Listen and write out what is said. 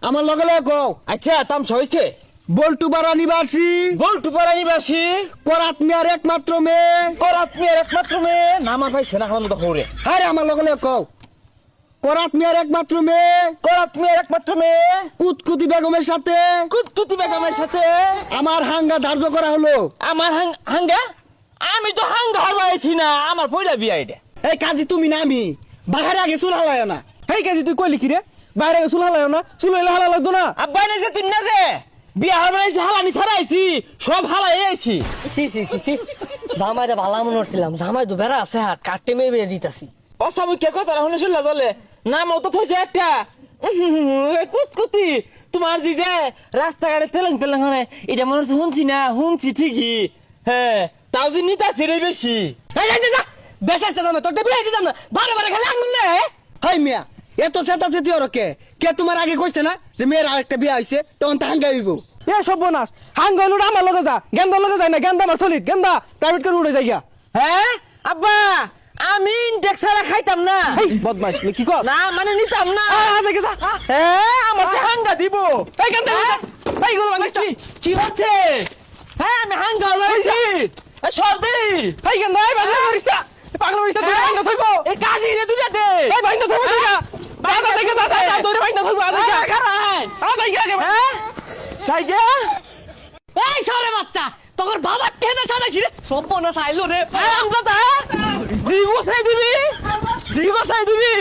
আমার লগে লগে কও। আচ্ছা তামসা হয়েছে। বল্টু পাড়া নিবাসী বল্টু পাড়া নিবাসী করাত মিয়ার একমাত্র মেয়ে। করাত মেয়ের একমাত্র মেয়ে নাম আর পাইছে না খালাম তো হরে। আরে আমার লগে লগে কও। করাত মিয়ার একমাত্র মেয়ে করাত মেয়ের একমাত্র মেয়ে কুতকুতি বেগমের সাথে কুতকুতি বেগমের সাথে আমার হাঙ্গা ধার্য করা হলো। আমার হাঙ্গা আমি তো হাঙ্গা হরবাইছি না আমার পয়লা বিয়া এটা। এই কাজী তুমি না আমি বাহিরে আগে চুল হালায় না। এই কাজী তুই কইলি কি রে বাইরে চুল হালায় না চুল হইলে হালা লাগতো না। আব্বা নেছে তুই না যে বিয়া হরবাইছি হালানি ছাড়াইছি সব হালাই আইছি। সি সি সি সি জামাইটা ভালো মনে হচ্ছিলাম জামাই তো বেড়া আছে হাত কাটতে মেয়ে বেয়ে দিতাছি। অসামুখ্য কথা শুনে শুনলা চলে নাম তো থইছে একটা কুতকুতি তোমার জি যে রাস্তাঘাটে তেলেং তেলেং হয় এটা মনে হচ্ছে শুনছি না শুনছি ঠিকই হ্যাঁ তাও যে নিতা ছেড়ে বেশি। বেসাইতে দামে তোর বিয়ে দিতাম না বারে বারে খালি আঙ্গুল নে। হাই মিয়া এত চেতা চেতি ওর কে কে তোমার আগে কইছে না যে মেয়ের আরেকটা বিয়ে হইছে তখন তা হাঙ্গা হইব। এ সর্বনাশ হাঙ্গ হইলো আমার লগে যা গেন্দার লগে যায় না গেন্দা আমার সলিড গেন্দা প্রাইভেট করে উড়ে যাইয়া। হ্যাঁ আব্বা আমি ইনটেক্স ছাড়া খাইতাম না। এই বদমাইশ কি কর না মানে নিতাম না। দেখে যা হ্যাঁ আমার যে হাঙ্গা দিব এই গেন্দা এই গুলো বাংলাদেশ কি হচ্ছে। হ্যাঁ আমি হাঙ্গা হলাইছি সর্দি এই গেন্দা এই বাংলা মরিস্তা পাগলা মরিস্তা তুই বাংলা থইবো এই কাজী রে দুইটা দে এই বাংলা থইবো তুই দাদা দেখে দাদা তোরে বাংলা থইবো আদা দেখে আগে হ্যাঁ যাই গে এই সরে বাচ্চা তোর বাবার টেনে ছাড়াইছি রে সর্বনাশ আইলো রে। আরাম দাদা জি গোসাই দিবি জি গোসাই দিবি